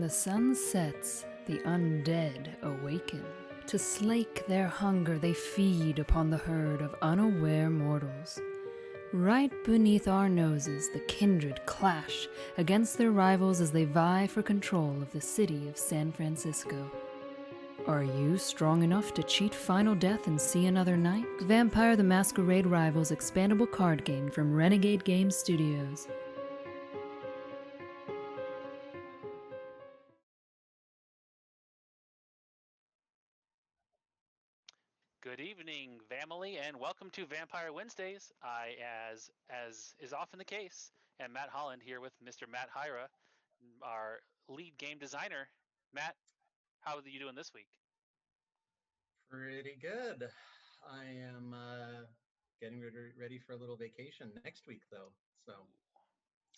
the sun sets, the undead awaken. To slake their hunger, they feed upon the herd of unaware mortals. Right beneath our noses, the kindred clash against their rivals as they vie for control of the city of San Francisco. Are you strong enough to cheat final death and see another night? Vampire the Masquerade Rivals expandable card game from Renegade Game Studios. Good evening, family, and welcome to Vampire Wednesdays. I, as is often the case, am Matt Holland here with Mr. Matt Hyra, our lead game designer. Matt, how are you doing this week? Pretty good. I am getting ready for a little vacation next week, though. So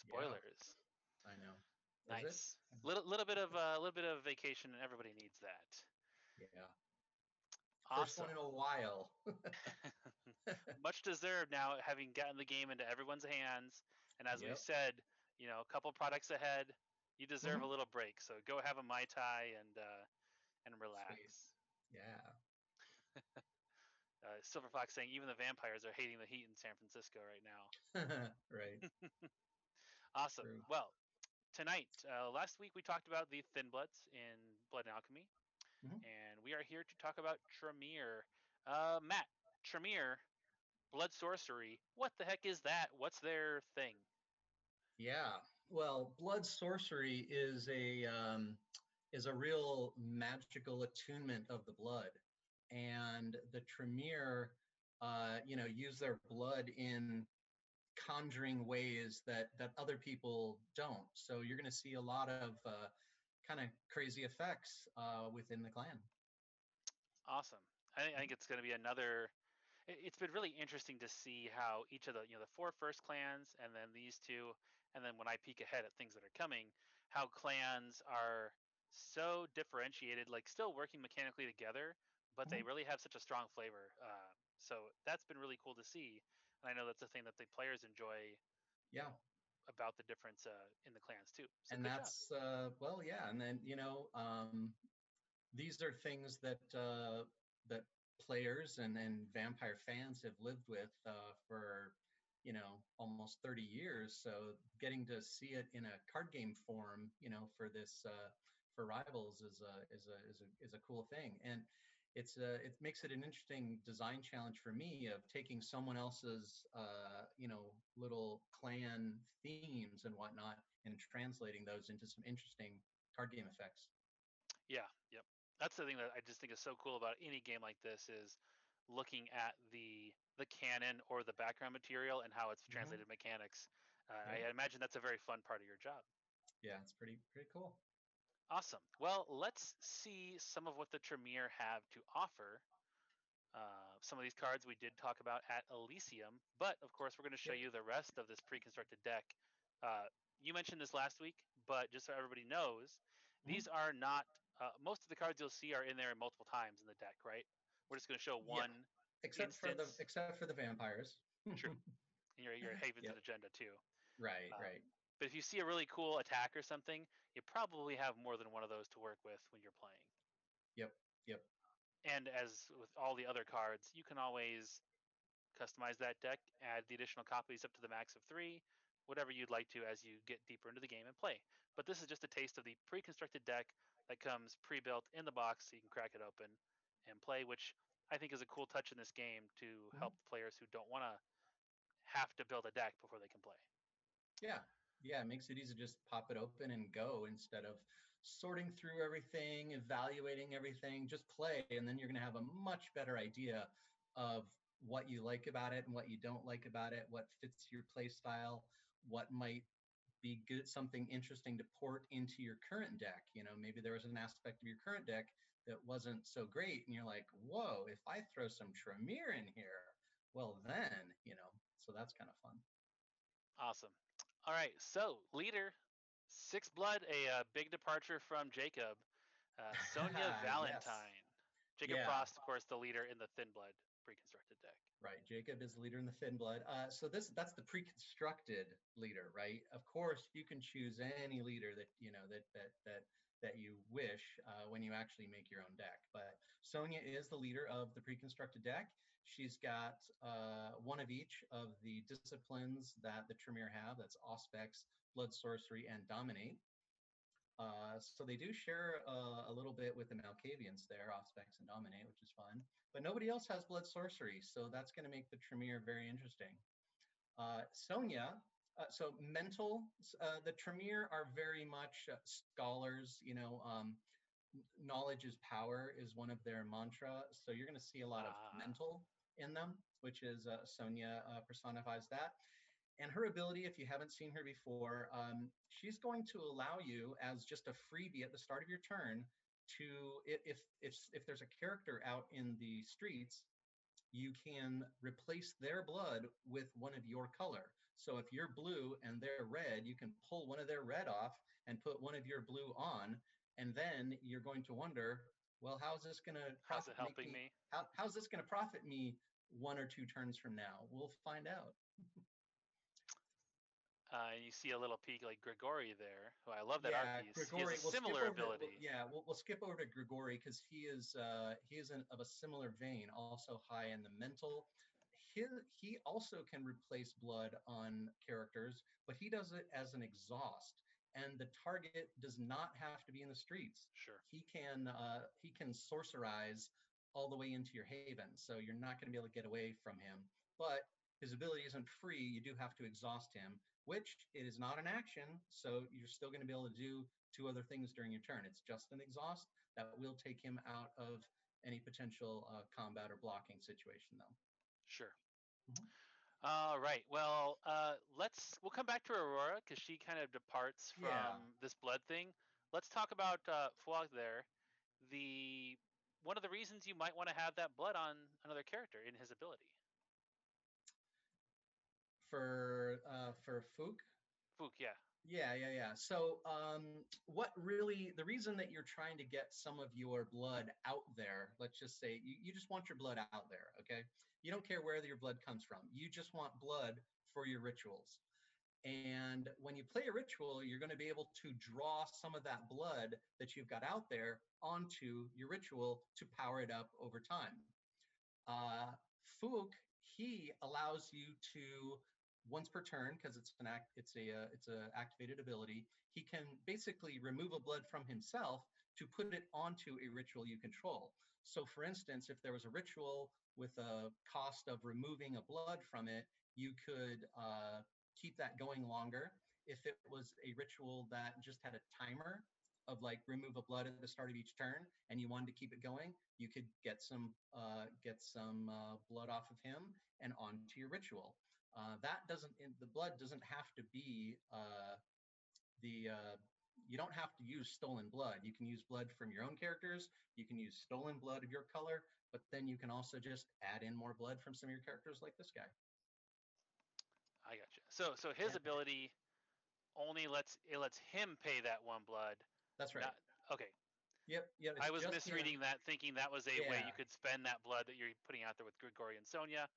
yeah, Spoilers. I know. Is it? Nice. Little bit of vacation, and everybody needs that. Yeah. First one Awesome. in a while. Much deserved now, having gotten the game into everyone's hands, and as we've Yep. said, a couple products ahead. You deserve Hmm. a little break, so go have a mai tai and Sweet. relax. Yeah. Silver Fox saying even the vampires are hating the heat in San Francisco right now. Right. Awesome. True. Well, tonight, last week we talked about the Thin Bloods in Blood and Alchemy, Hmm. and we are here to talk about Tremere. Matt, Tremere, Blood Sorcery. What the heck is that? What's their thing? Yeah. Well, blood sorcery is a real magical attunement of the blood, and the Tremere, use their blood in conjuring ways that other people don't. So you're going to see a lot of kind of crazy effects within the clan. Awesome. I think it's going to be another. It's been really interesting to see how each of the four first clans, and then these two, and then when I peek ahead at things that are coming, how clans are so differentiated, like still working mechanically together, but they Mhm. really have such a strong flavor. So that's been really cool to see, and I know that's a thing that the players enjoy Yeah, about the difference in the clans too. So and good job. that's well, yeah, and then these are things that players and vampire fans have lived with for almost 30 years. So getting to see it in a card game form, for this for rivals is a cool thing, and it makes it an interesting design challenge for me of taking someone else's little clan themes and whatnot and translating those into some interesting card game effects. Yeah, yep. That's the thing that I just think is so cool about any game like this is looking at the canon or the background material and how it's Hmm. translated mechanics. Yep. I imagine that's a very fun part of your job. Yeah, it's pretty cool. Awesome. Well, let's see some of what the Tremere have to offer. Some of these cards we did talk about at Elysium, but of course we're going to show Yep. you the rest of this pre-constructed deck. Uh, you mentioned this last week, but just so everybody knows, Hmm. these are not. Most of the cards you'll see are in there multiple times in the deck, right? We're just going to show Yeah, one instance. except for the vampires. True, and your Havens Yep. and Agenda too. Right. Um, Right. but if you see a really cool attack or something, you probably have more than one of those to work with when you're playing. Yep. Yep. And as with all the other cards, you can always customize that deck, add the additional copies up to the max of 3, whatever you'd like to as you get deeper into the game and play. But this is just a taste of the pre-constructed deck that comes pre-built in the box, so you can crack it open and play, which I think is a cool touch in this game to Mhm. help the players who don't want to have to build a deck before they can play. Yeah. Yeah. It makes it easy to just pop it open and go instead of sorting through everything, evaluating everything. Just play, and then you're going to have a much better idea of what you like about it and what you don't like about it, what fits your play style, what might be good, something interesting to port into your current deck. Maybe there was an aspect of your current deck that wasn't so great, and you're like, whoa, if I throw some Tremere in here, well, then, so that's kind of fun. Awesome. All right, so leader, Six Blood, a big departure from Jacob. Sonia Yes. Valentine. Jacob Yeah. Frost, of course, the leader in the Thin Blood. pre-constructed deck. Right. Jacob is the leader in the Thin Blood. So that's the pre-constructed leader, right? Of course, you can choose any leader that that you wish when you actually make your own deck. But Sonia is the leader of the pre-constructed deck. She's got one of each of the disciplines that the Tremere have. That's Auspex, Blood Sorcery, and Dominate. So they do share a little bit with the Malkavians there, Auspex and Dominate, which is fun. But nobody else has Blood Sorcery, so that's going to make the Tremere very interesting. Sonia, so mental, the Tremere are very much scholars. Knowledge is power is one of their mantra. So you're going to see a lot of mental in them, which is Sonia personifies that. And her ability, if you haven't seen her before, she's going to allow you as just a freebie at the start of your turn to, if there's a character out in the streets, you can replace their blood with one of your color. So if you're blue and they're red, you can pull one of their red off and put one of your blue on, and then you're going to wonder, well, how's this going to profit me? How's this going to profit me 1 or 2 turns from now? We'll find out. You see a little peek like Grigori there. Oh, I love that art piece. Grigori, he has a similar ability. We'll skip over to Grigori because he is of a similar vein, also high in the mental. He also can replace blood on characters, but he does it as an exhaust, and the target does not have to be in the streets. Sure. He can sorcerize all the way into your haven, so you're not going to be able to get away from him. But his ability isn't free. You do have to exhaust him, which it is not an action, so you're still going to be able to do 2 other things during your turn. It's just an exhaust that will take him out of any potential combat or blocking situation, though. Sure. Mm-hmm. All right. Well, we'll come back to Aurora because she kind of departs from this blood thing. Let's talk about Fuag there. One of the reasons you might want to have that blood on another character in his ability. For Fook? Fook, yeah. Yeah. So the reason that you're trying to get some of your blood out there, let's just say you just want your blood out there, okay? You don't care where your blood comes from. You just want blood for your rituals. And when you play a ritual, you're going to be able to draw some of that blood that you've got out there onto your ritual to power it up over time. Fook, he allows you to, once per turn, because it's a activated ability, he can basically remove a blood from himself to put it onto a ritual you control. So for instance, if there was a ritual with a cost of removing a blood from it, you could keep that going longer. If it was a ritual that just had a timer of like remove a blood at the start of each turn and you wanted to keep it going, you could get some blood off of him and onto your ritual. The blood doesn't have to be you don't have to use stolen blood. You can use blood from your own characters. You can use stolen blood of your color, but then you can also just add in more blood from some of your characters like this guy. I gotcha. So his ability only lets him pay that 1 blood. That's right. Okay. Yep. I was misreading that, thinking that was a way you could spend that blood that you're putting out there with Grigori and Sonia.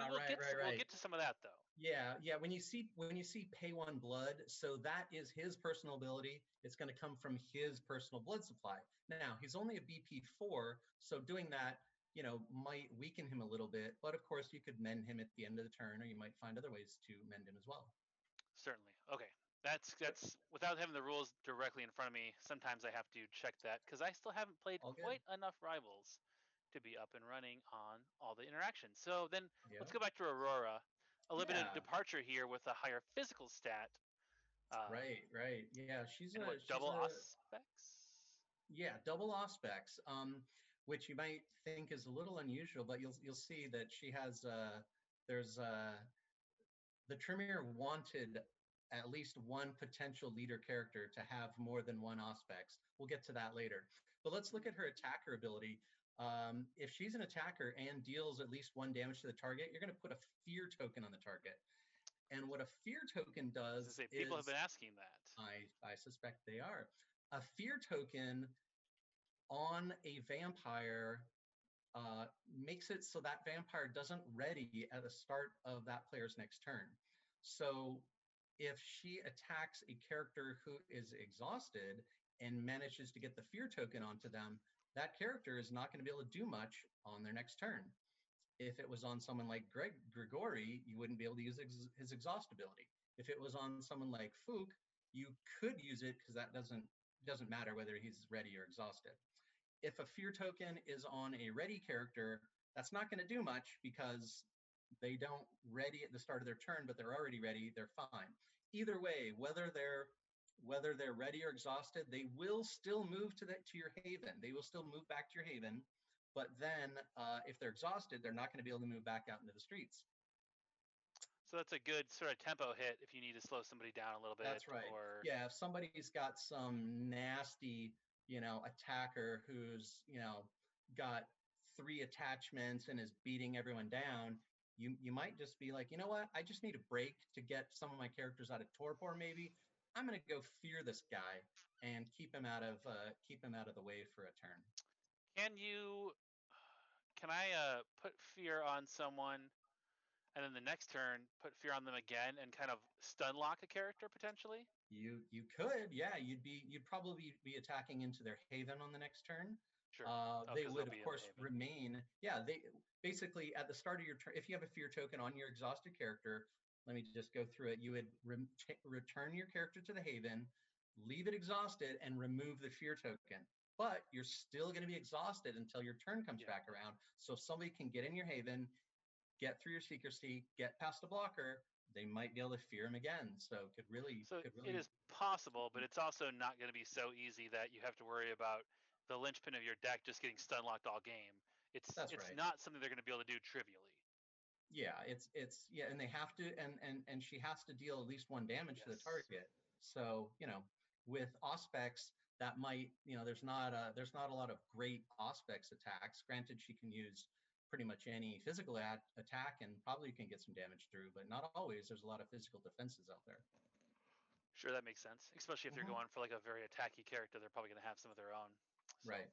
We'll get to some of that though. Yeah. When you see pay 1 blood, so that is his personal ability. It's going to come from his personal blood supply. Now he's only a BP 4, so doing that, might weaken him a little bit. But of course, you could mend him at the end of the turn, or you might find other ways to mend him as well. Certainly. Okay. That's without having the rules directly in front of me. Sometimes I have to check that because I still haven't played quite enough Rivals to be up and running on all the interactions. So then let's go back to Aurora. A little bit of departure here with a higher physical stat. Right. Yeah, she's double Auspex. Yeah, double Auspex, which you might think is a little unusual, but you'll see that she has the Tremere wanted at least 1 potential leader character to have more than 1 Auspex. We'll get to that later. But let's look at her attacker ability. If she's an attacker and deals at least 1 damage to the target, you're going to put a fear token on the target. And what a fear token does is... People have been asking that. I suspect they are. A fear token on a vampire makes it so that vampire doesn't ready at the start of that player's next turn. So if she attacks a character who is exhausted and manages to get the fear token onto them, that character is not going to be able to do much on their next turn. If it was on someone like Grigori, you wouldn't be able to use his exhaust ability. If it was on someone like Fook, you could use it because that doesn't matter whether he's ready or exhausted. If a fear token is on a ready character, that's not going to do much because they don't ready at the start of their turn, but they're already ready. They're fine. Either way, whether they're ready or exhausted, they will still move to your haven. They will still move back to your haven. But then, if they're exhausted, they're not going to be able to move back out into the streets. So that's a good sort of tempo hit if you need to slow somebody down a little bit. That's right. Or Yeah, if somebody's got some nasty, attacker who's, got 3 attachments and is beating everyone down, you might just be like, you know what? I just need a break to get some of my characters out of torpor. Maybe I'm going to go fear this guy and keep him out of the way for a turn. can I put fear on someone and then the next turn put fear on them again and kind of stun lock a character potentially? You could, yeah. You'd probably be attacking into their haven on the next turn. Sure. They 'Cause would, they'll of be in the course, haven. remain. Yeah, they basically at the start of your turn. If you have a fear token on your exhausted character, let me just go through it. You would return your character to the haven, leave it exhausted, and remove the fear token. But you're still going to be exhausted until your turn comes back around. So if somebody can get in your haven, get through your secrecy, get past a blocker, they might be able to fear him again. So It is possible, but it's also not going to be so easy that you have to worry about the linchpin of your deck just getting stun locked all game. It's right. not something they're going to be able to do trivially. Yeah, and they have to, and she has to deal at least 1 damage to the target. So with Auspex, that might, there's not a lot of great Auspex attacks. Granted, she can use pretty much any physical attack and probably can get some damage through, but not always. There's a lot of physical defenses out there. Sure, that makes sense. Especially if they're going for like a very attacky character, they're probably going to have some of their own. So, right.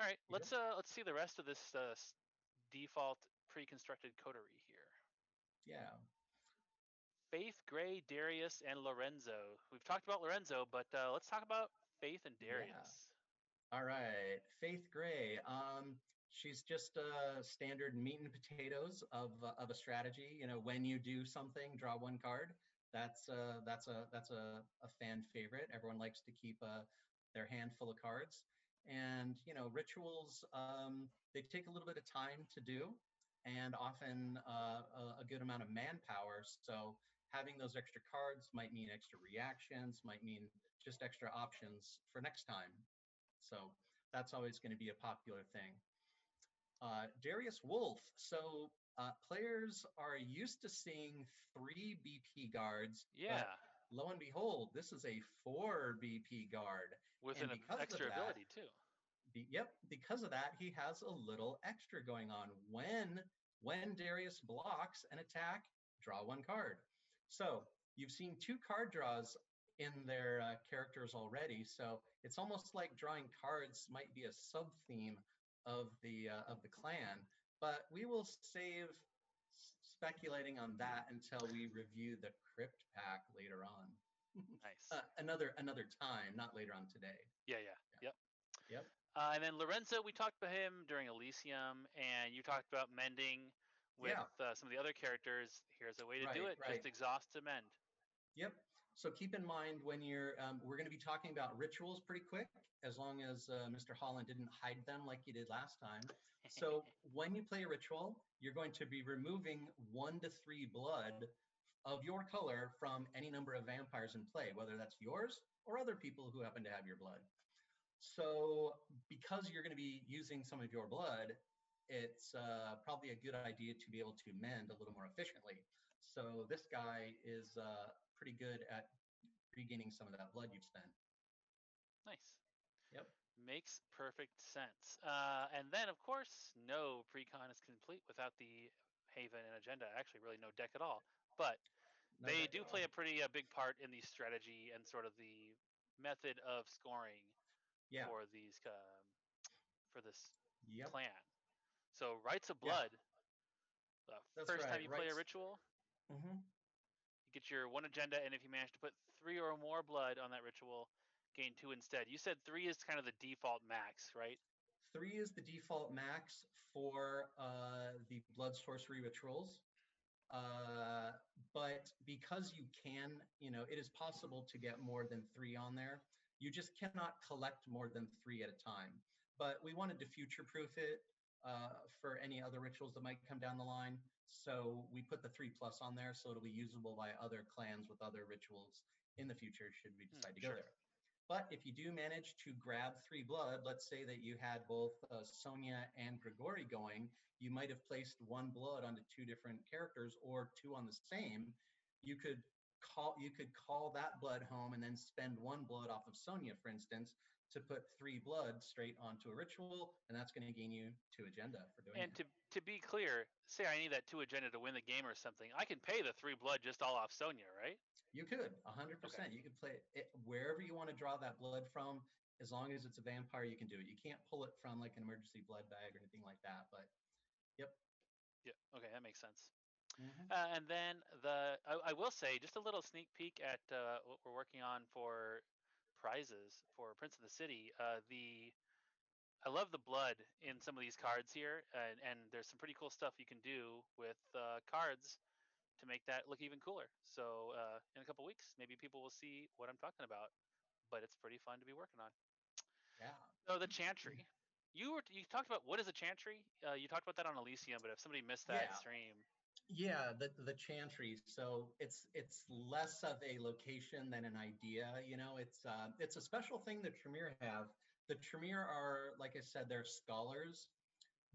All right, let's see the rest of this default pre-constructed coterie here. Yeah. Faith, Gray, Darius, and Lorenzo. We've talked about Lorenzo, but let's talk about Faith and Darius. Yeah. All right, Faith Gray. She's just a standard meat and potatoes of a strategy. When you do something, draw 1 card. That's a fan favorite. Everyone likes to keep their hand full of cards. And rituals, they take a little bit of time to do, and often a good amount of manpower. So having those extra cards might mean extra reactions, might mean just extra options for next time. So that's always going to be a popular thing. Darius Wolf. So players are used to seeing 3 BP guards. Yeah. But lo and behold, this is a 4 BP guard. With an extra ability too. Because of that, he has a little extra going on. When Darius blocks an attack, draw 1 card. So you've seen 2 card draws in their characters already. So it's almost like drawing cards might be a sub-theme of the clan. But we will save speculating on that until we review the Crypt pack later on. Nice. Another time, not later on today. Yeah. Yep. And then Lorenzo, we talked about him during Elysium, and you talked about mending with some of the other characters. Here's a way to do it. Right. Just exhaust to mend. Yep. So keep in mind when we're going to be talking about rituals pretty quick, as long as Mr. Holland didn't hide them like he did last time. So when you play a ritual, you're going to be removing 1 to 3 blood of your color from any number of vampires in play, whether that's yours or other people who happen to have your blood. So because you're going to be using some of your blood, it's probably a good idea to be able to mend a little more efficiently. So this guy is pretty good at regaining some of that blood you've spent. Nice. Yep. Makes perfect sense. And then, of course, no precon is complete without the Haven and Agenda. Actually, really no deck at all. But they do play a pretty big part in the strategy and sort of the method of scoring for these for this clan. So Rites of Yeah, Blood. The that's first right. time you play a Rights. ritual, Hmm. you get your one agenda, and if you manage to put 3 or more blood on that ritual, gain 2 instead. You said 3 is kind of the default max, right? 3 is the default max for the blood sorcery rituals. Uh, but because you can, it is possible to get more than 3 on there. You just cannot collect more than 3 at a time. But we wanted to future proof it for any other rituals that might come down the line. So we put the 3 plus on there so it'll be usable by other clans with other rituals in the future should we decide to go Sure. there. But if you do manage to grab 3 blood, let's say that you had both Sonia and Grigori going, you might have placed 1 blood onto 2 different characters or 2 on the same. You could call that blood home and then spend 1 blood off of Sonia, for instance, to put 3 blood straight onto a ritual, and that's going to gain you 2 agenda for doing And it. to be clear, say I need that 2 agenda to win the game or something, I can pay the 3 blood just all off Sonya, right? You could Okay. 100%. You could play it wherever you want to draw that blood from. As long as it's a vampire, you can do it. You can't pull it from like an emergency blood bag or anything like that. But yep. Yeah. Okay, that makes sense. Hmm. And then I will say just a little sneak peek at what we're working on for prizes for Prince of the City. The I love the blood in some of these cards here, and there's some pretty cool stuff you can do with cards to make that look even cooler. So in a couple weeks, maybe people will see what I'm talking about. But it's pretty fun to be working on. Yeah. So the Chantry. You talked about what is a Chantry? You talked about that on Elysium, but if somebody missed that Yeah. stream, Yeah, the chantry. So it's less of a location than an idea. It's a special thing that Tremere have. The Tremere are, like I said, they're scholars.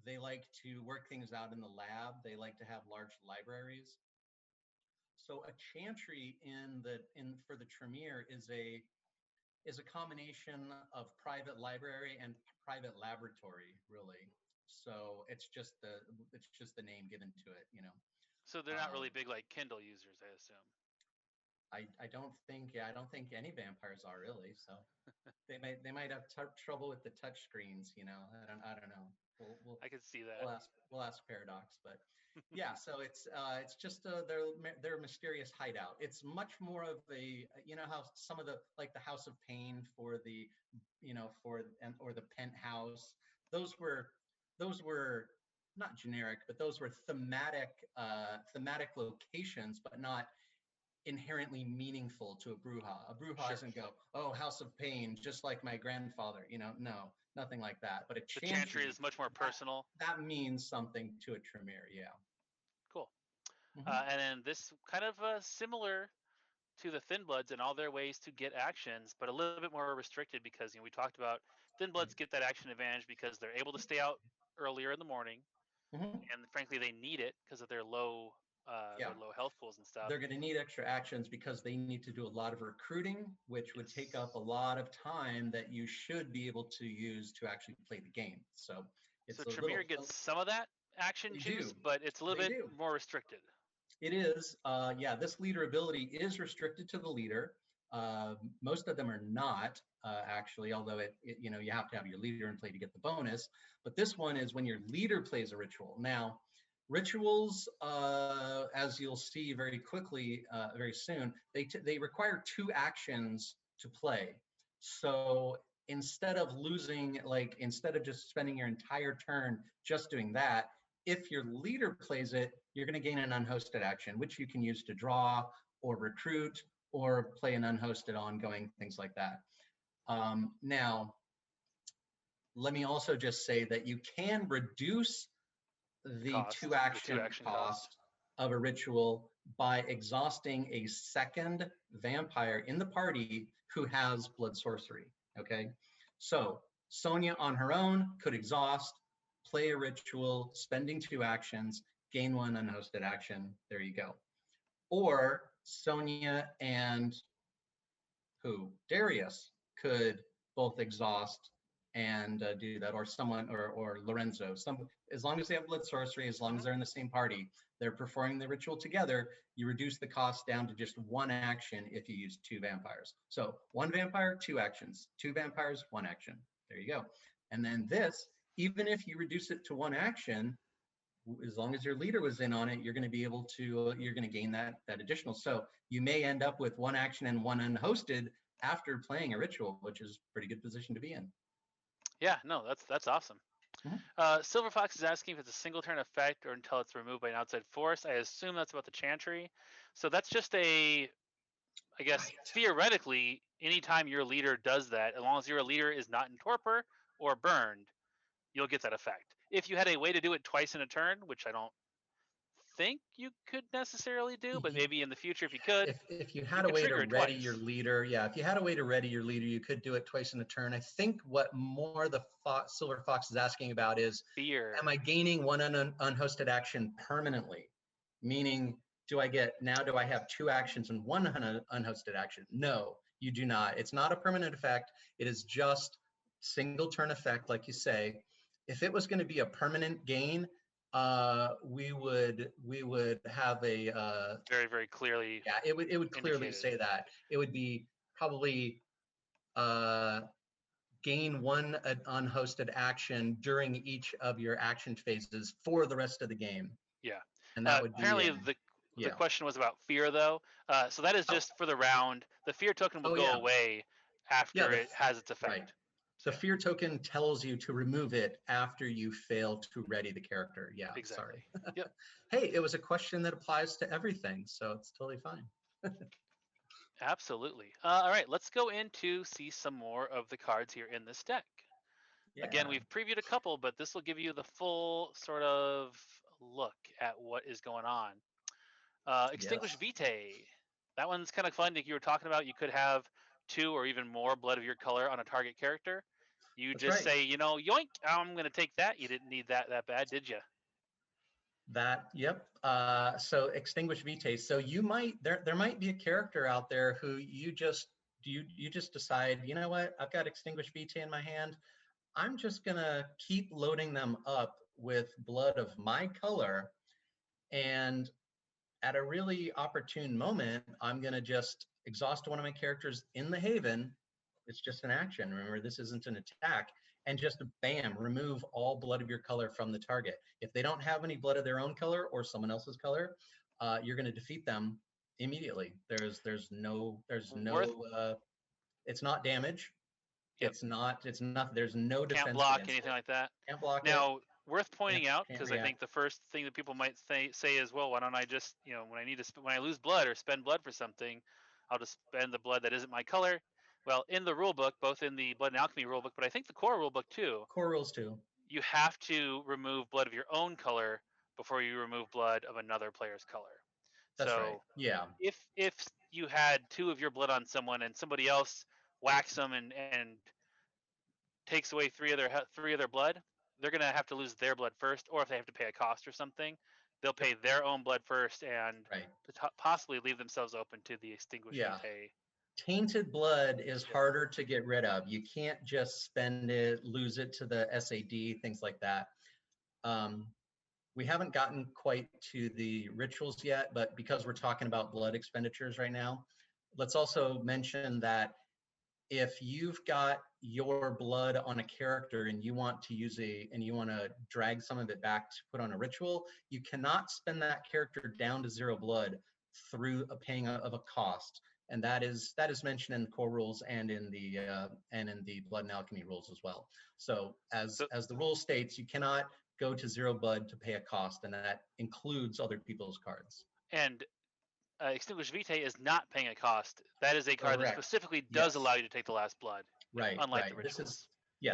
They like to work things out in the lab. They like to have large libraries. So a chantry in for the Tremere is a combination of private library and private laboratory, really. So it's just the name given to it. so they're not Um, really big like Kindle users, I assume. I don't think any vampires are really. So they might have trouble with the touch screens. I don't know. We'll I could see that. we'll ask Paradox, but yeah. So it's just their mysterious hideout. It's much more of how some of the like the House of Pain for the or the Penthouse. Those were those were not generic, but those were thematic locations, but not inherently meaningful to a bruja. A bruja Sure. doesn't go, oh, House of Pain, just like my grandfather. No, nothing like that. But a The Chantry chantry, is much more that personal. that means something to a Tremere. Yeah. Cool. Hmm. And then this kind of similar to the Thin Bloods in all their ways to get actions, but a little bit more restricted because we talked about Thin Bloods get that action advantage because they're able to stay out earlier in the morning, Hmm. and frankly they need it because of Yeah. their low health pools and stuff. They're going to need extra actions because they need to do a lot of recruiting, which would take Yes. up a lot of time that you should be able to use to actually play the game. So So it's a Tremere little, gets some of that action they juice, do. but it's a little They bit do. more restricted. It is. Yeah, this leader ability is restricted to the leader. Most of them are not actually, although you have to have your leader in play to get the bonus. But this one is when your leader plays a ritual. Now, rituals, as you'll see very quickly, very soon, they require 2 actions to play. So instead of just spending your entire turn just doing that, if your leader plays it, you're going to gain an unhosted action, which you can use to draw or recruit or play an unhosted ongoing, things like that. Now, let me also just say that you can reduce the two The two action action cost. cost of a ritual by exhausting a second vampire in the party who has blood sorcery. Okay, so Sonia on her own could exhaust, play a ritual, spending 2 actions, gain 1 unhosted action. There you go. Or Sonia and Darius could both exhaust and do that, or someone, or Lorenzo. As long as they have blood sorcery, as long as Mm-hmm. they're in the same party, they're performing the ritual together. You reduce the cost down to just 1 action if you use 2 vampires. So 1 vampire, 2 actions. 2 vampires, 1 action. There you go. And then this even if you reduce it to 1 action, as long as your leader was in on it, you're going to be able to, you're going to gain that additional. So you may end up with 1 action and 1 unhosted after playing a ritual, which is a pretty good position to be in. Yeah, no, that's awesome. Mhm. Silver Fox is asking if it's a single turn effect or until it's removed by an outside force. I assume that's about the Chantry. So that's just I guess, Right. theoretically, anytime your leader does that, as long as your leader is not in torpor or burned, you'll get that effect. If you had a way to do it twice in a turn, which I don't think you could necessarily do, but maybe in the future, if you could, If you you had a could way to trigger it ready twice. your leader, yeah, if you had a way to ready your leader, you could do it twice in a turn. I think what more the Silver Fox is asking about is, Fear. am I gaining 1 unhosted action permanently? Meaning, do I have 2 actions and 1 unhosted action? No, you do not. It's not a permanent effect. It is just single turn effect, like you say. If it was going to be a permanent gain, we would have a Very, very clearly. yeah, it would clearly indicated. say that. It would be probably gain 1 unhosted action during each of your action phases for the rest of the game. Yeah. And that would be Apparently, the question was about fear, though. So that is just for the round. The fear token will go away after it has its effect. Right. The fear token tells you to remove it after you fail to ready the character. Yeah, exactly. Sorry. Yep. Hey, it was a question that applies to everything, so it's totally fine. Absolutely. All right, let's go in to see some more of the cards here in this deck. Yeah. Again, we've previewed a couple, but this will give you the full sort of look at what is going on. Extinguish Vitae. That one's kind of fun. Like you were talking about, you could have 2 or even more blood of your color on a target character. You That's just right. say, yoink, I'm going to take that. You didn't need that bad, did you? Yep. So Extinguish Vitae. So you might, there might be a character out there who you just decide, you know what, I've got Extinguish Vitae in my hand. I'm just gonna keep loading them up with blood of my color, and at a really opportune moment, I'm gonna just exhaust one of my characters in the Haven. It's just an action. Remember, this isn't an attack. And just bam, remove all blood of your color from the target. If they don't have any blood of their own color or someone else's color, you're going to defeat them immediately. There's no, it's not damage. Yep. It's not, there's no defense. Can't block anything like that. Can't block now, worth pointing out, can't because I think the first thing that people might say is, well, why don't I just, when I lose blood or spend blood for something, I'll just spend the blood that isn't my color. Well, in the rule book, both in the Blood and Alchemy rule book, but I think the core rule book too. Core rules too. You have to remove blood of your own color before you remove blood of another player's color. That's right. Yeah. If you had 2 of your blood on someone and somebody else whacks them and takes away 3 of their blood, they're gonna have to lose their blood first, or if they have to pay a cost or something, they'll pay their own blood first and possibly leave themselves open to the Extinguish Vitae. Tainted blood is harder to get rid of. You can't just spend it, lose it to the SAD, things like that. We haven't gotten quite to the rituals yet, but because we're talking about blood expenditures right now, let's also mention that if you've got your blood on a character and you want to drag some of it back to put on a ritual, you cannot spend that character down to 0 blood through a paying of a cost. And that is mentioned in the core rules and in the Blood and Alchemy rules as well. So as the rule states, you cannot go to 0 blood to pay a cost, and that includes other people's cards. And Extinguish Vitae is not paying a cost. That is a card that specifically does allow you to take the last blood. Right. Unlike the rituals.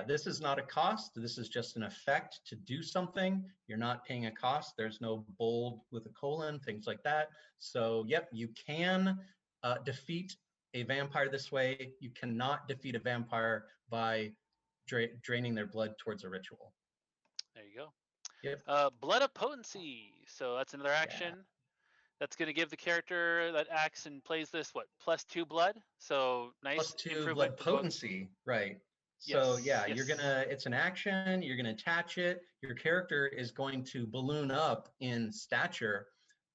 This is not a cost. This is just an effect to do something. You're not paying a cost. There's no bold with a colon, things like that. So, yep, you can defeat a vampire this way. You cannot defeat a vampire by draining their blood towards a ritual. There you go. Yep. Blood of Potency. So that's another action. Yeah. That's going to give the character that acts and plays this, +2 blood? So nice +2 blood potency, right. So it's an action, you're gonna attach it, your character is going to balloon up in stature,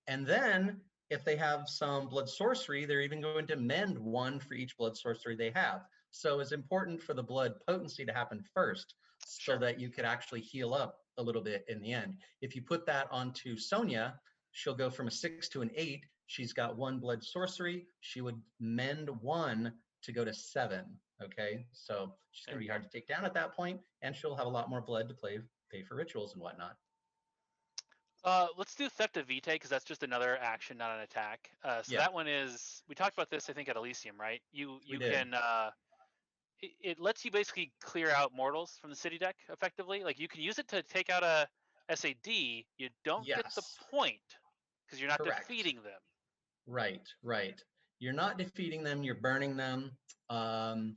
and then if they have some blood sorcery, they're even going to mend 1 for each blood sorcery they have. So it's important for the blood potency to happen first. so Sure. that you could actually heal up a little bit in the end. If you put that onto Sonya, she'll go from a 6 to an 8. She's got 1 blood sorcery. She would mend 1 to go to 7. Okay, so she's There going to we be go. hard to take down at that point, and she'll have a lot more blood to pay for rituals and whatnot. Let's do Theft of Vitae because that's just another action, not an attack. So Yeah, that one is we talked about this I think at Elysium, right? You we you did. can it lets you basically clear out mortals from the city deck effectively. Like you can use it to take out a SAD. You don't get the Yes, point because you're not correct. defeating them. Right, right. You're not defeating them, you're burning them. Um,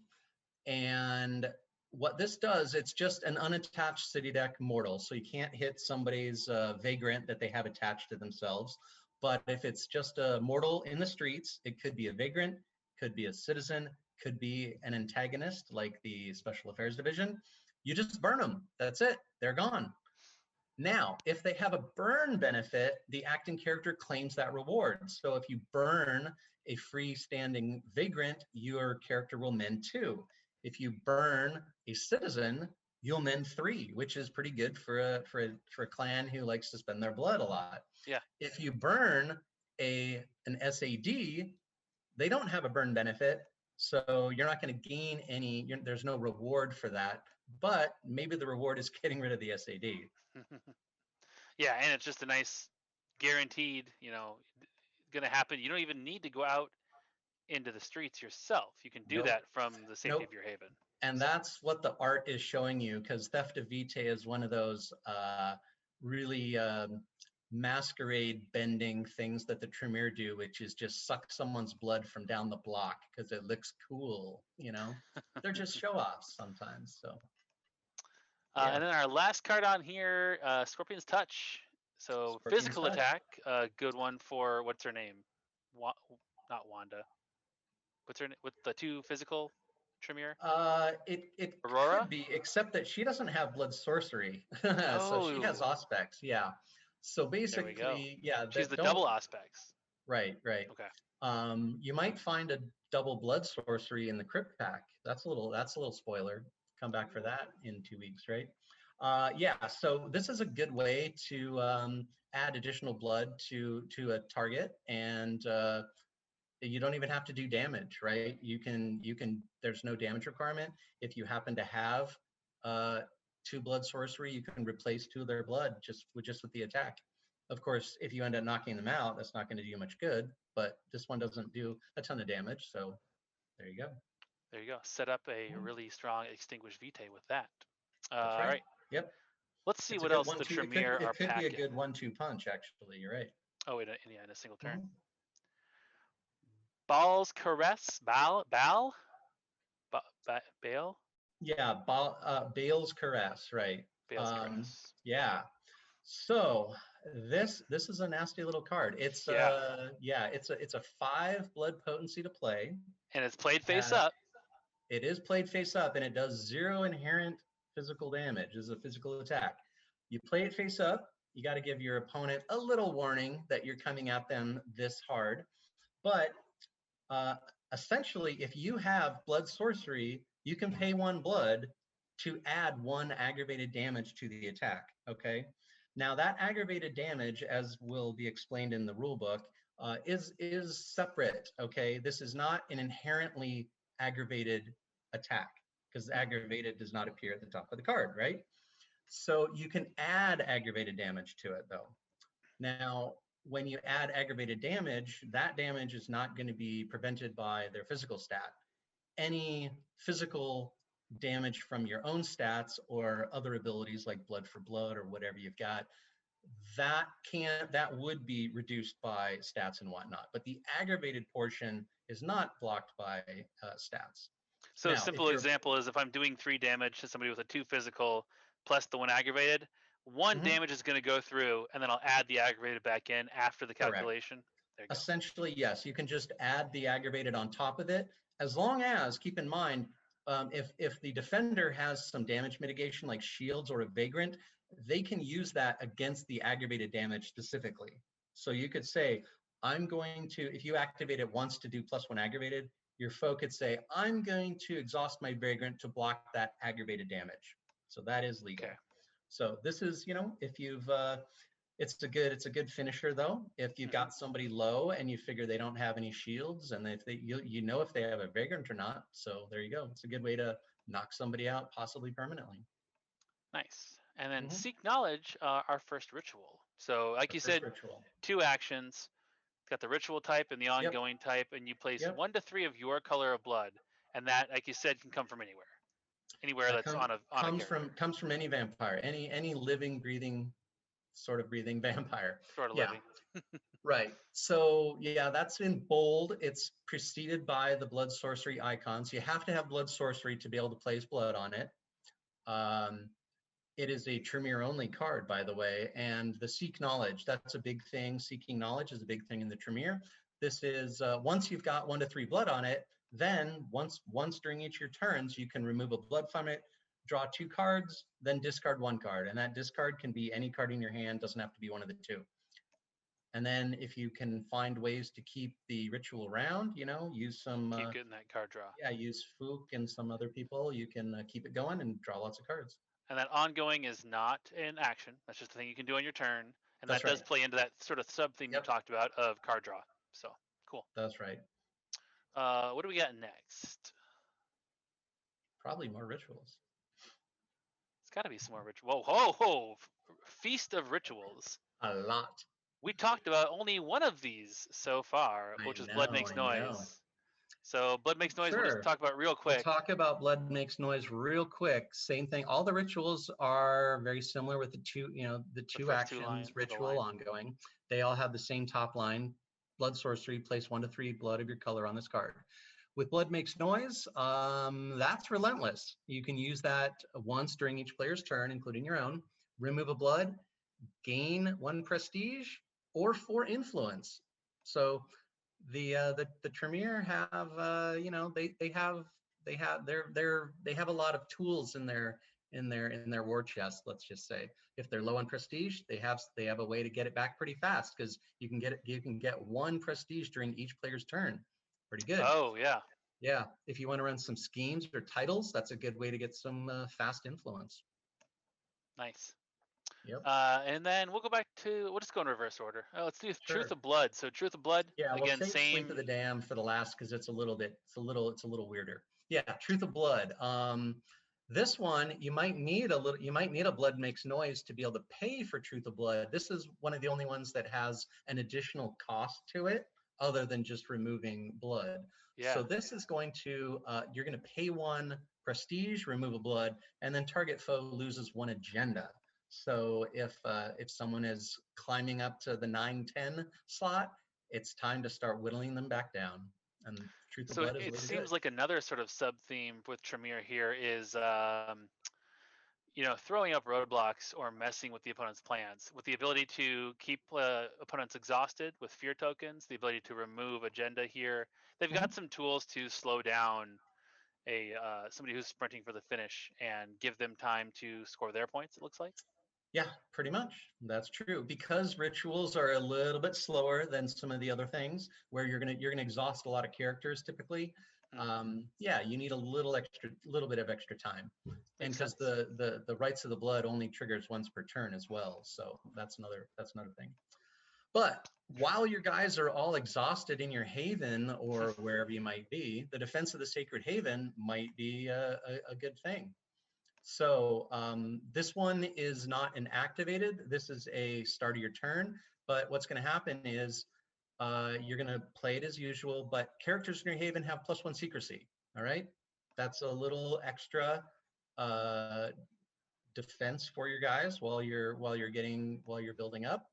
and what this does, it's just an unattached city deck mortal. So you can't hit somebody's vagrant that they have attached to themselves. But if it's just a mortal in the streets, it could be a vagrant, could be a citizen, could be an antagonist like the Special Affairs Division. You just burn them. That's it. They're gone. Now, if they have a burn benefit, the acting character claims that reward. So if you burn a freestanding vagrant, your character will mend 2. If you burn a citizen, you'll mend 3, which is pretty good for a clan who likes to spend their blood a lot. Yeah. If you burn an SAD, they don't have a burn benefit, so you're not going to gain any. There's no reward for that. But maybe the reward is getting rid of the SAD. Yeah, and it's just a nice guaranteed, going to happen. You don't even need to go out into the streets yourself. You can do Nope. that from the safety Nope. of your haven. And So that's what the art is showing you, because Theft of Vitae is one of those really masquerade bending things that the Tremere do, which is just suck someone's blood from down the block because it looks cool. They're just show offs sometimes. So yeah, and then our last card on here, Scorpion's Touch. So Scorpion's physical Touch. attack, good one for what's her name? Not Wanda. What's her name? With the 2 physical Tremere? It Aurora? could be, except that she doesn't have blood sorcery, so she has Oh, Auspex. Yeah. So there we go. basically, yeah, She's the don't. double aspects. Right, right. Okay. You might find a double blood sorcery in the crypt pack. That's a little spoiler. Come back for that in 2 weeks, right? Yeah. So this is a good way to add additional blood to a target, and you don't even have to do damage, right? You can. There's no damage requirement. If you happen to have 2 blood sorcery, you can replace 2 of their blood just with the attack. Of course, if you end up knocking them out, that's not going to do you much good. But this one doesn't do a ton of damage, so there you go. There you go. Set up a really strong Extinguished Vitae with that. That's All right. right. Yep. Let's see It's a what good else the 1-2. Tremere are It could be a packing. good 1-2 punch. Actually, you're right. Oh, in a single turn. Mhm. Baal's Caress. Baal? Baal? Yeah, Bale's Caress, right? Baal's Caress. Yeah. So this is a nasty little card. It's Yeah. it's a 5 blood potency to play. And it's played face Uh, up. It is played face up, and it does 0 inherent physical damage. It's a physical attack. You play it face up. You got to give your opponent a little warning that you're coming at them this hard. But uh, essentially, if you have blood sorcery, you can pay 1 blood to add 1 aggravated damage to the attack. Okay. Now that aggravated damage, as will be explained in the rule book, is separate. Okay. This is not an inherently aggravated attack because aggravated does not appear at the top of the card, right? So you can add aggravated damage to it though. Now, when you add aggravated damage, that damage is not going to be prevented by their physical stat. Any physical damage from your own stats or other abilities like blood for blood or whatever you've got, that would be reduced by stats and whatnot. But the aggravated portion is not blocked by stats. So a Now, simple example is if I'm doing 3 damage to somebody with a 2 physical plus the 1 aggravated, 1 damage is going to go through, and then I'll add the aggravated back in after the calculation. There you go. Essentially, yes, you can just add the aggravated on top of it, as long as, keep in mind, if the defender has some damage mitigation like shields or a vagrant, they can use that against the aggravated damage specifically. So you could say, I'm going to, if you activate it once to do +1 aggravated, your foe could say, I'm going to exhaust my vagrant to block that aggravated damage. So that is legal. Okay. So this is, if you've it's a good finisher though. If you've got somebody low and you figure they don't have any shields, and if you know if they have a vagrant or not. So there you go. It's a good way to knock somebody out, possibly permanently. Nice. And then Mhm. seek knowledge, our first ritual. So like The you first said, ritual. 2 actions. Got the ritual type and the Yep. ongoing type, and you place Yep. 1 to 3 of your color of blood, and that, like you said, can come from anywhere That that's on a character. comes from any vampire, any living, breathing, sort of breathing vampire. Sort of Yeah. living. Right. So yeah, that's in bold. It's preceded by the blood sorcery icons. You have to have blood sorcery to be able to place blood on it. It is a Tremere only card, by the way, and the seek knowledge, that's a big thing. Seeking knowledge is a big thing in the Tremere. This is once you've got 1 to 3 blood on it, then once during each of your turns, you can remove a blood from it, draw 2 cards, then discard 1 card, and that discard can be any card in your hand, doesn't have to be one of the 2. And then if you can find ways to keep the ritual around, use some Keep getting that card draw. yeah, use Fook and some other people, you can keep it going and draw lots of cards. And that ongoing is not an action. That's just a thing you can do on your turn. And That's that does right. play into that sort of sub theme you Yep, talked about of card draw. So cool. that's right. What do we got next? Probably more rituals. It's got to be some more ritual. Whoa, ho! Feast of Rituals. A lot. We talked about only one of these so far, I which is Blood know, Makes I Noise. know. So Blood Makes Noise, we'll just Sure. talk about real We'll quick. talk about Blood Makes Noise real quick. Same thing. All the rituals are very similar with the two first 2 actions, lines, the ritual, line. ongoing. They all have the same top line. Blood sorcery, place 1 to 3 blood of your color on this card. With Blood Makes Noise, that's relentless. You can use that once during each player's turn, including your own. Remove a blood, gain 1 prestige or 4 influence. So the Tremere have they have a lot of tools in their war chest. Let's just say if they're low on prestige, they have a way to get it back pretty fast, because you can get 1 prestige during each player's turn. Pretty good. Oh yeah. Yeah, if you want to run some schemes or titles, that's a good way to get some fast influence. Nice. Yep. And then we'll just go in reverse order. Let's do Sure. Truth of Blood. So Truth of Blood, Yeah, we'll again, save same. Sleep of the Damned for the last, because it's a little weirder. Yeah, Truth of Blood. This one you might need a Blood Makes Noise to be able to pay for Truth of Blood. This is one of the only ones that has an additional cost to it other than just removing blood. Yeah. So this is going to you're going to pay 1 prestige, remove a blood, and then target foe loses 1 agenda. So if someone is climbing up to the 9-10 slot, it's time to start whittling them back down. And Truth of So Blood is the it way to do seems it. like another sort of sub theme with Tremere here is throwing up roadblocks or messing with the opponent's plans, with the ability to keep opponents exhausted with fear tokens, the ability to remove agenda here. They've got some tools to slow down somebody who's sprinting for the finish and give them time to score their points, it looks like. Yeah, pretty much. That's true. Because rituals are a little bit slower than some of the other things, where you're gonna exhaust a lot of characters typically. Yeah, you need a little bit of extra time. And because the rights of the blood only triggers once per turn as well, so that's another thing. But while your guys are all exhausted in your haven or wherever you might be, the defense of the sacred haven might be a good thing. So this one is not an activated. This is a start of your turn. But what's going to happen is you're going to play it as usual, but characters in your haven have +1 secrecy. All right, that's a little extra defense for your guys while you're building up,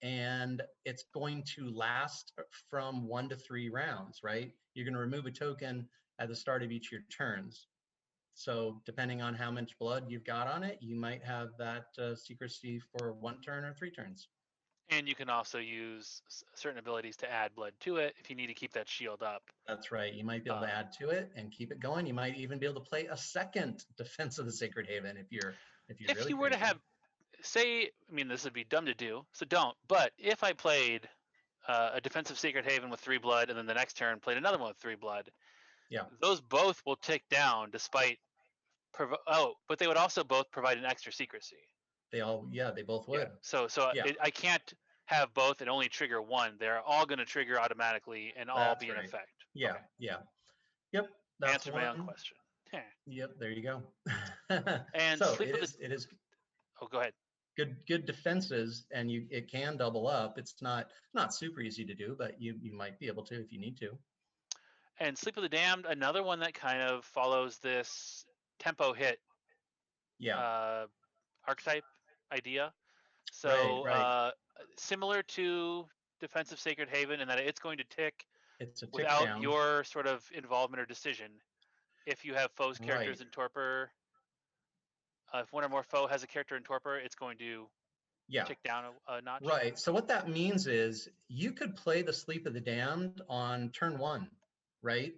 and it's going to last from 1 to 3 rounds. Right, you're going to remove a token at the start of each of your turns. So depending on how much blood you've got on it, you might have that secrecy for 1 turn or 3 turns. And you can also use certain abilities to add blood to it if you need to keep that shield up. That's right. You might be able to add to it and keep it going. You might even be able to play a second Defense of the Sacred Haven if you really were to have, this would be dumb to do, so don't. But if I played a defensive Sacred Haven with 3 blood, and then the next turn played another one with 3 blood, yeah, those both will tick down despite but they would also both provide an extra secrecy. They both would. So I can't have both and only trigger one. They're all going to trigger automatically and all be in effect. Yeah, okay. Yep, that's Answered my own question. Yep, there you go. And so it is. Oh, go ahead. Good defenses, and it can double up. It's not super easy to do, but you might be able to if you need to. And Sleep of the Damned, another one that kind of follows this tempo hit archetype idea. So right. Similar to Defensive Sacred Haven in that it's going to tick without down. Your sort of involvement or decision. If you have foes characters in torpor, if one or more foe has a character in torpor, it's going to tick down a notch. Right. So what that means is you could play the Sleep of the Damned on turn 1, right?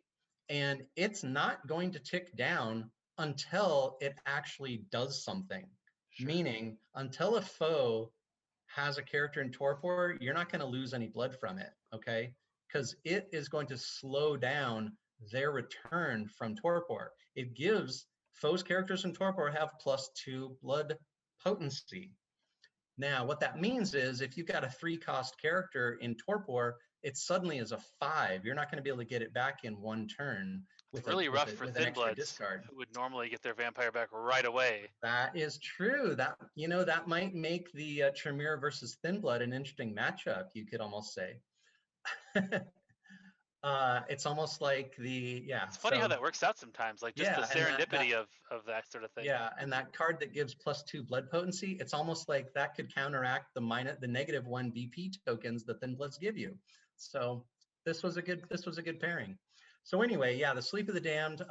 And it's not going to tick down until it actually does something. Sure. Meaning, until a foe has a character in torpor, you're not going to lose any blood from it, okay? Because it is going to slow down their return from torpor. It gives foes characters in torpor have +2 blood potency. Now, what that means is if you've got a 3-cost character in torpor, it suddenly is a 5. You're not going to be able to get it back in one turn. It's really rough for Thin Bloods, who would normally get their vampire back right away. That is true. That might make the Tremere versus Thin Blood an interesting matchup, you could almost say. It's almost like It's funny how that works out sometimes, like just the serendipity of that sort of thing. Yeah, and that card that gives +2 blood potency, it's almost like that could counteract the -1 BP tokens that Thin Bloods give you. So this was a good pairing. So anyway, the Sleep of the Damned,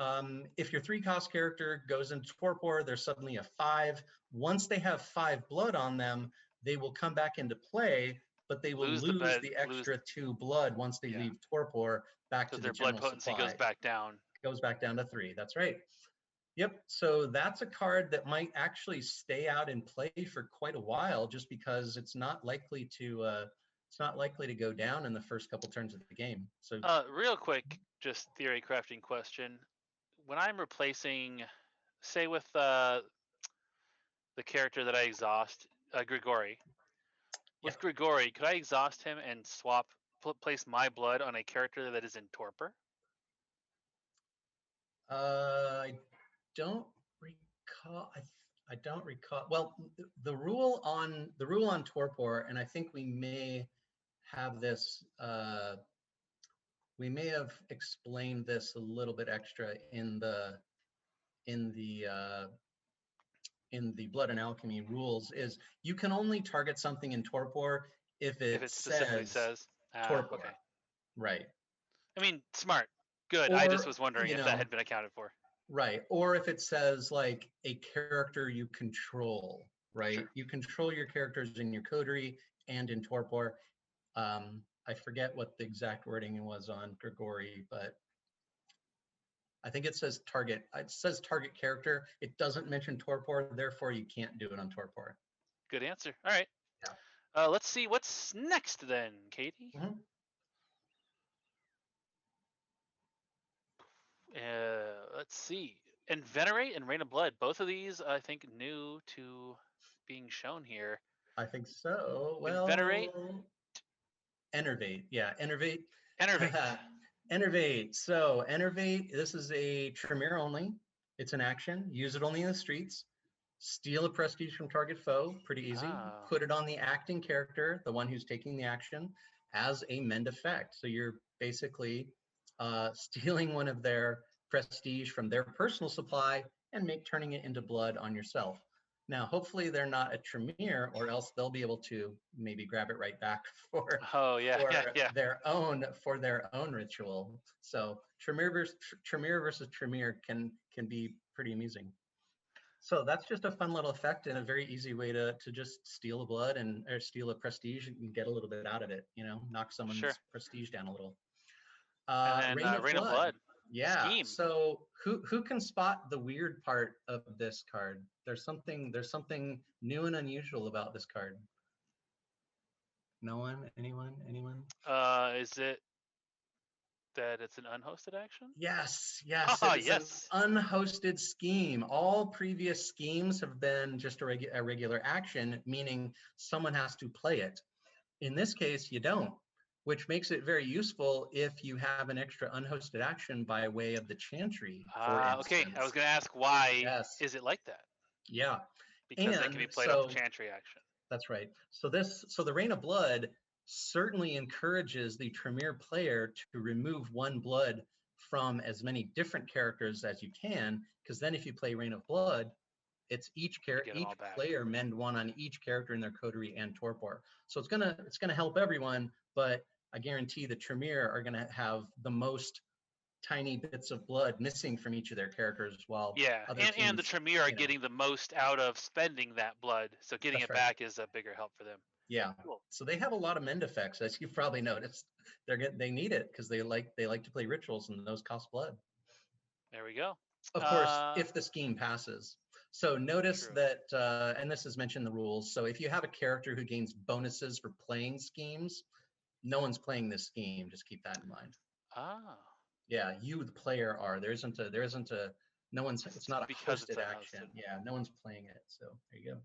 if your 3-cost character goes into torpor, they're suddenly a 5. Once they have 5 blood on them, they will come back into play, but they will lose the extra 2 blood once they leave torpor back to the their general blood potency supply. goes back down. Goes back down to 3. That's right. Yep. So that's a card that might actually stay out in play for quite a while, just because it's not likely to go down in the first couple turns of the game. So real quick, just theory crafting question: when I'm replacing, say with the character that I exhaust, Grigori. With Grigori, could I exhaust him and place my blood on a character that is in torpor? I don't recall. I don't recall. Well, the rule on torpor, and I think we may have this. We may have explained this a little bit extra in the Blood and Alchemy rules. Is you can only target something in torpor if it specifically says torpor. Okay. Right. I mean, smart. Good. I just was wondering if that had been accounted for. Right. Or if it says like a character you control, right? Sure. You control your characters in your coterie and in torpor. I forget what the exact wording was on Grigori, but I think it says target. It says target character. It doesn't mention torpor, therefore you can't do it on torpor. Good answer. All right. Yeah. Let's see what's next then, Katie. Mm-hmm. Let's see. And Venerate and Rain of Blood, both of these I think new to being shown here. I think so. Well, Venerate? Enervate. Yeah, Enervate. Enervate. Enervate. So Enervate, this is a Tremere only. It's an action. Use it only in the streets. Steal a prestige from target foe. Pretty easy. Put it on the acting character, the one who's taking the action, as a mend effect. So you're basically stealing one of their prestige from their personal supply and turning it into blood on yourself. Now, hopefully they're not a Tremere, or else they'll be able to maybe grab it right back for their own ritual. So Tremere versus Tremere can be pretty amusing. So that's just a fun little effect and a very easy way to just steal a blood or steal a prestige and get a little bit out of it. Knock someone's prestige down a little. And then Rain of Blood. Yeah. Scheme. So who can spot the weird part of this card? There's something new and unusual about this card. No one? Anyone? Is it That it's an unhosted action? Yes, yes, Ah, it is an yes. unhosted scheme. All previous schemes have been just a regular action, meaning someone has to play it. In this case, you don't, which makes it very useful if you have an extra unhosted action by way of the Chantry, for Okay. I was instance. going to ask why Yes, is it like that? yeah. Because then it can And be played off the so Chantry action. that's right. So the Rain of Blood certainly encourages the Tremere player to remove one blood from as many different characters as you can, because then if you play Rain of Blood, it's each You get them all each back. player mend one on each character in their coterie and torpor. So it's gonna help everyone, but I guarantee the Tremere are gonna have the most tiny bits of blood missing from each of their characters, while Yeah, other and the teams, Tremere are you know, getting the most out of spending that blood, so getting that's it right. back is a bigger help for them. Yeah. Cool. So they have a lot of mend effects, as you've probably noticed. They need it because they like to play rituals and those cost blood. There we go. Of course, if the scheme passes. So notice True. that, and this is mentioned in the rules. So if you have a character who gains bonuses for playing schemes, no one's playing this scheme. Just keep that in mind. Ah, Yeah, you the player are. There isn't a no one's. It's not a because it's hosted action. unhosted. Yeah, no one's playing it. So there you go.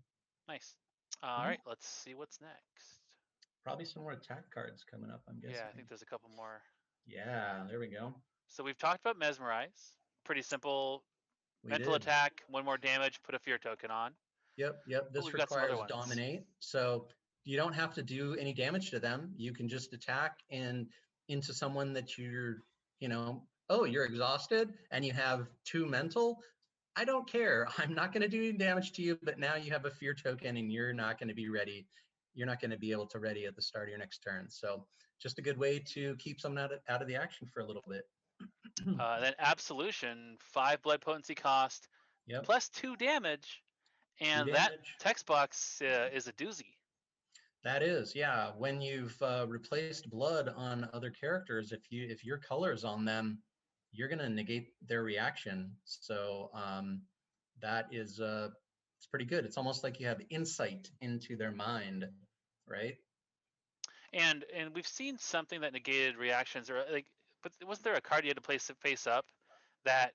Nice. All Mhm. right, let's see what's next. Probably some more attack cards coming up, I'm Yeah, guessing. I think there's a couple more. Yeah, there we go. So we've talked about Mesmerize. Pretty simple. We Mental did. attack, one more damage, put a fear token on. Yep. But This we've got some other requires ones. dominate. So you don't have to do any damage to them. You can just attack and into someone that oh, you're exhausted and you have 2 mental. I don't care. I'm not going to do any damage to you, but now you have a fear token and you're not going to be ready. You're not going to be able to ready at the start of your next turn. So just a good way to keep someone out of the action for a little bit. Then Absolution, 5 blood potency cost, Yep. plus 2 damage, 2 and that damage. text box is a doozy. That is, yeah. When you've replaced blood on other characters, if your color's on them, you're gonna negate their reaction. So that is it's pretty good. It's almost like you have insight into their mind, right? And we've seen something that negated reactions, or like, but wasn't there a card you had to play face up that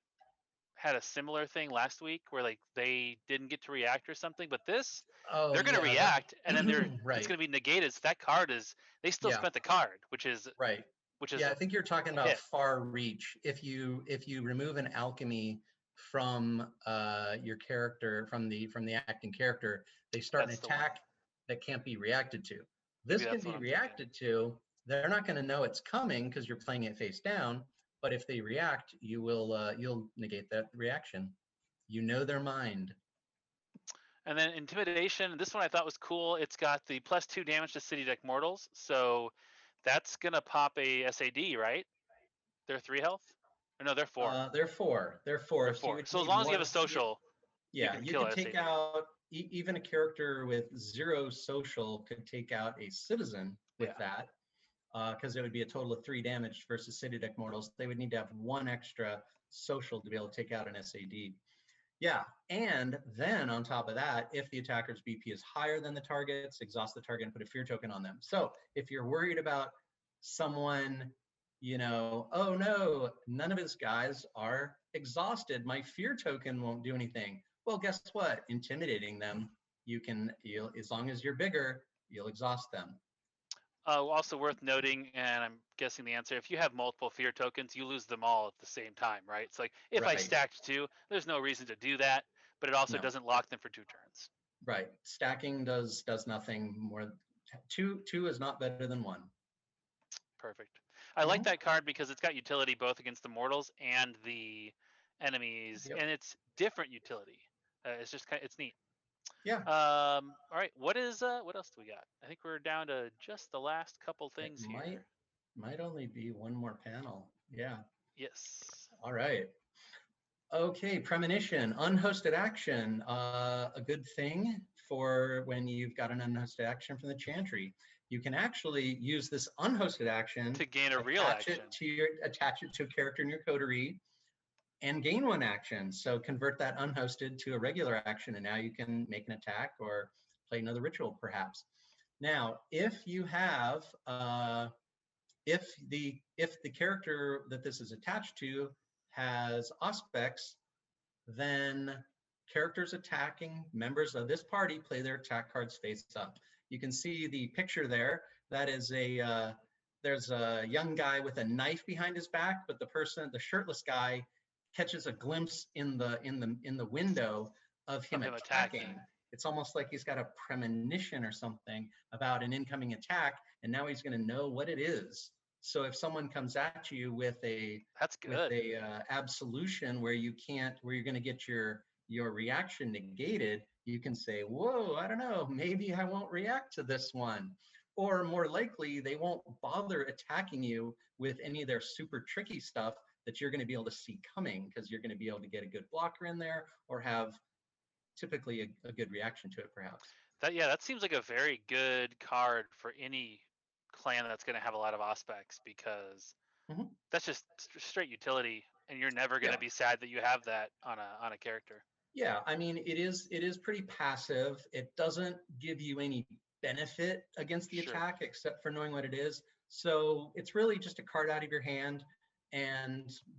had a similar thing last week where like they didn't get to react or something? But this, Oh they're going to yeah, that react, and then it's right. going to be negated. So that card is they still Yeah, spent the card, which is right. Yeah, I think you're talking a about hit. far reach. If you remove an alchemy from your character from the acting character, they start an That's the one. attack that can't be reacted to. Maybe This can that's what be I'm thinking. reacted to. They're not going to know it's coming because you're playing it face down. But if they react, you'll negate that reaction. You know their mind. And then Intimidation, this one I thought was cool. It's got the plus 2 damage to City Deck Mortals. So that's going to pop a SAD, right? They're 3 health? Or no, they're 4. They're 4. They're 4. They're So you 4. would So as need long as you have one. a social, you Yeah, can you kill could a take SAD. out even a character with 0 social could take out a citizen with that, because it would be a total of 3 damage versus City Deck Mortals. They would need to have 1 extra social to be able to take out an SAD. Yeah, and then on top of that, if the attacker's BP is higher than the target's, exhaust the target and put a fear token on them. So if you're worried about someone, oh no, none of his guys are exhausted, my fear token won't do anything. Well, guess what? Intimidating them, you'll as long as you're bigger, you'll exhaust them. Also worth noting, and I'm guessing the answer, if you have multiple fear tokens, you lose them all at the same time, right? It's like, if I Right. stacked 2, there's no reason to do that, but it also No. doesn't lock them for 2 turns. Right. Stacking does nothing more. Two is not better than 1. Perfect. I like that card because it's got utility both against the mortals and the enemies, Yep. and it's different utility. It's just it's neat. Yeah. All right. What else do we got? I think we're down to just the last couple things It here. might only be 1 more panel. Yeah. Yes. All right. Okay, premonition, unhosted action, a good thing for when you've got an unhosted action from the Chantry. You can actually use this unhosted action To gain a real action. attach it to a character in your coterie and gain 1 action. So convert that unhosted to a regular action, and now you can make an attack or play another ritual, perhaps. Now, if you have if the character that this is attached to has Auspex, then characters attacking members of this party play their attack cards face up. You can see the picture there. That is there's a young guy with a knife behind his back, but the shirtless guy, catches a glimpse in the window of him attacking. It's almost like he's got a premonition or something about an incoming attack, and now he's going to know what it is. So if someone comes at you with a absolution where you're going to get your reaction negated, you can say, whoa, I don't know, maybe I won't react to this one. Or more likely, they won't bother attacking you with any of their super tricky stuff that you're going to be able to see coming, because you're going to be able to get a good blocker in there or have typically a good reaction to it, perhaps. That seems like a very good card for any clan that's going to have a lot of Auspex, because that's just straight utility, and you're never going to be sad that you have that on a character. Yeah, I mean, it is pretty passive. It doesn't give you any benefit against the attack except for knowing what it is. So it's really just a card out of your hand.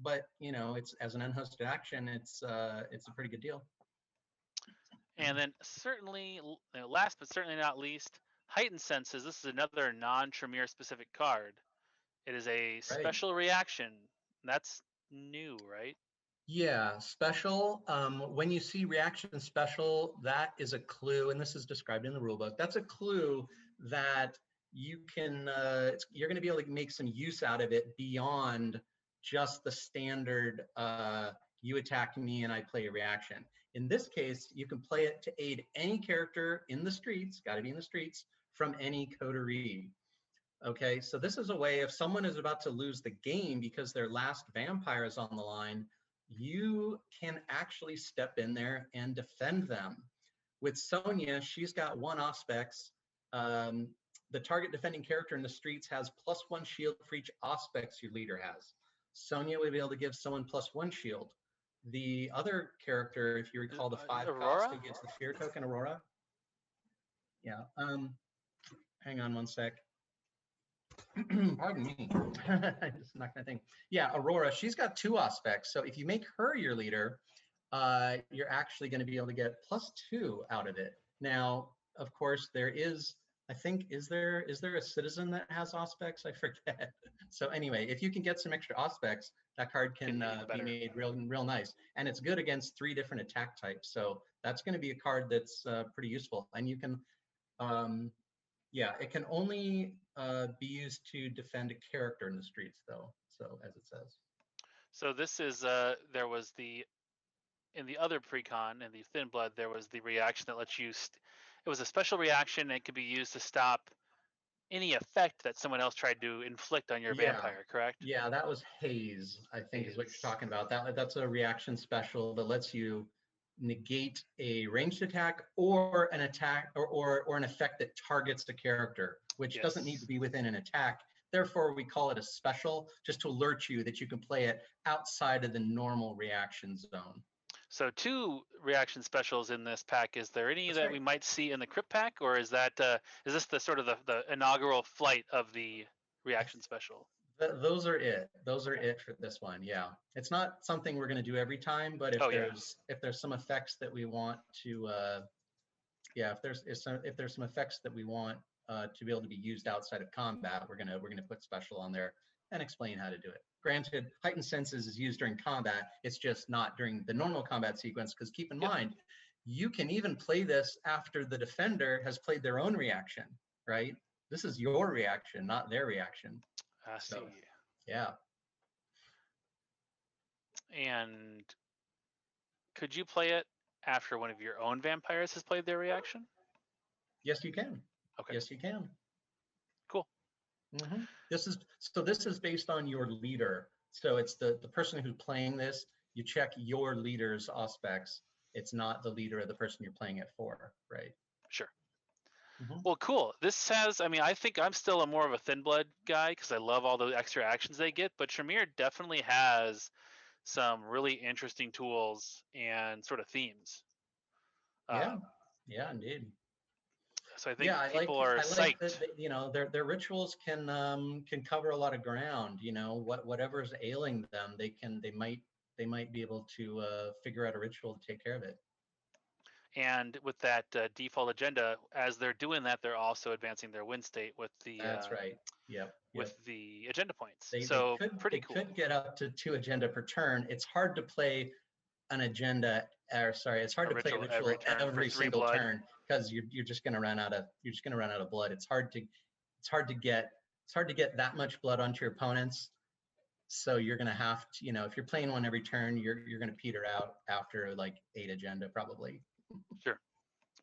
But it's, as an unhosted action, it's a pretty good deal. And then certainly, last but certainly not least, Heightened Senses. This is another non-Tremere specific card. It is a special reaction. That's new, right? Yeah, special. When you see reaction special, that is a clue, and this is described in the rulebook. That's a clue that you can you're going to be able to make some use out of it beyond just the standard you attack me and I play a reaction. In this case, you can play it to aid any character in the streets, got to be in the streets, from any coterie. Okay, so this is a way, if someone is about to lose the game because their last vampire is on the line, you can actually step in there and defend them. With Sonia, she's got 1 Auspex. The target defending character in the streets has +1 shield for each Auspex your leader has. Sonia would be able to give someone +1 shield. The other character, if you recall, the 5 cost who gets the fear token, Aurora. Yeah. Hang on one sec. Pardon me. Just not gonna think. Yeah, Aurora, she's got 2 Auspex. So if you make her your leader, you're actually going to be able to get +2 out of it. Now, of course, there is, I think, is there a citizen that has Auspex? I forget. So anyway, if you can get some extra Auspex, that card can be made real nice. And it's good against 3 different attack types. So that's going to be a card that's pretty useful. And you can, yeah, it can only be used to defend a character in the streets, though. So as it says. So this is there was in the other precon, in the Thin Blood, there was the reaction that lets you. It was a special reaction. And it could be used to stop any effect that someone else tried to inflict on your vampire. Correct? Yeah, that was Haze, I think, is what you're talking about. That's a reaction special that lets you negate a ranged attack or an attack or an effect that targets the character, which doesn't need to be within an attack. Therefore, we call it a special, just to alert you that you can play it outside of the normal reaction zone. So 2 reaction specials in this pack. Is there any that we might see in the Crypt pack, or is that is this the sort of the inaugural flight of the reaction special? Those are it. Those are it for this one. Yeah, it's not something we're going to do every time, but if there's some effects that we want to, if there's some effects that we want to be able to be used outside of combat, we're gonna put special on there and explain how to do it. Granted, Heightened Senses is used during combat. It's just not during the normal combat sequence, because keep in mind, you can even play this after the defender has played their own reaction, right? This is your reaction, not their reaction. I see. Yeah. And could you play it after one of your own vampires has played their reaction? Yes, you can. Okay. Yes, you can. Cool. This is based on your leader. So it's the person who's playing this. You check your leader's Auspex. It's not the leader of the person you're playing it for, right? Sure. Well, cool. This has, I think I'm still more of a Thin Blood guy because I love all the extra actions they get, but Tremere definitely has some really interesting tools and sort of themes. Yeah, indeed. So I think Yeah, people are I like psyched. that, you know, their rituals can cover a lot of ground. You know, whatever's ailing them, they might be able to figure out a ritual to take care of it. And with that default agenda, as they're doing that, they're also advancing their win state That's right. Yep, with yep. the agenda points. They So they pretty cool. could get up to 2 agenda per turn. It's hard to play an agenda, or sorry, it's hard A to play a ritual every ritual turn for every 3 single blood. turn because you're just going to run out of blood. It's hard to get that much blood onto your opponents. So you're going to have to, you know, if you're playing one every turn, you're going to peter out after like 8 agenda probably. Sure.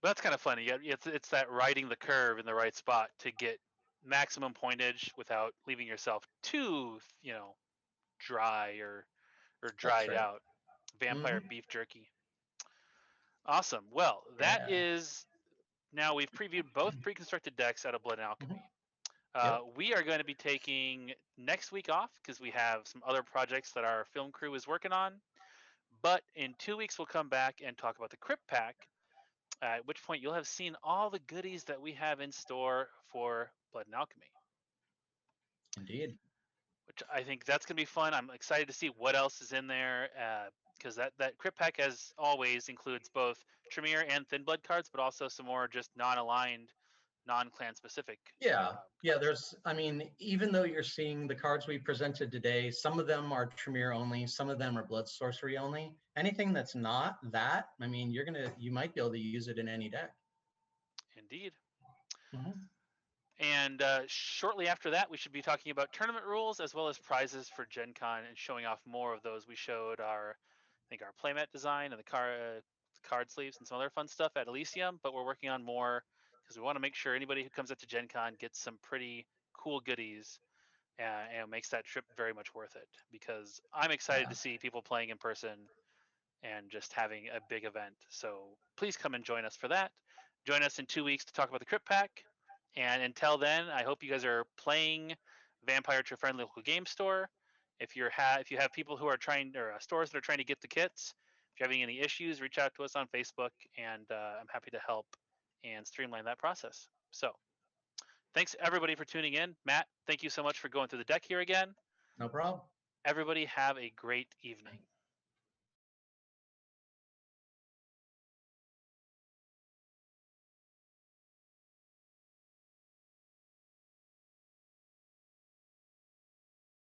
But that's kind of funny. It's that riding the curve in the right spot to get maximum pointage without leaving yourself too, dry or That's dried right. out. Vampire Hmm. beef jerky. Awesome. Well, that Yeah. is now we've previewed both pre-constructed decks out of Blood and Hmm. Alchemy. Yep. We are going to be taking next week off because we have some other projects that our film crew is working on. But in 2 weeks, we'll come back and talk about the Crypt Pack, at which point you'll have seen all the goodies that we have in store for Blood and Alchemy, Indeed. which I think that's going to be fun. I'm excited to see what else is in there because that Crypt Pack, as always, includes both Tremere and Thin Blood cards, but also some more just non-aligned, non-clan specific Yeah. Yeah, cards. there's, I mean, even though you're seeing the cards we presented today, some of them are Tremere only, some of them are blood sorcery only. Anything that's not that, I mean, you might be able to use it in any deck. Indeed. Mhm. And shortly after that, we should be talking about tournament rules as well as prizes for Gen Con and showing off more of those. We showed our playmat design and the card sleeves and some other fun stuff at Elysium, but we're working on more because we want to make sure anybody who comes up to Gen Con gets some pretty cool goodies and makes that trip very much worth it because I'm excited Yeah. to see people playing in person and just having a big event. So please come and join us for that. Join us in 2 weeks to talk about the Crypt Pack. And until then, I hope you guys are playing Vampire at your friendly local game store. If you have people who are trying or stores that are trying to get the kits, if you're having any issues, reach out to us on Facebook, and I'm happy to help and streamline that process. So thanks everybody for tuning in. Matt, thank you so much for going through the deck here again. No problem. Everybody have a great evening.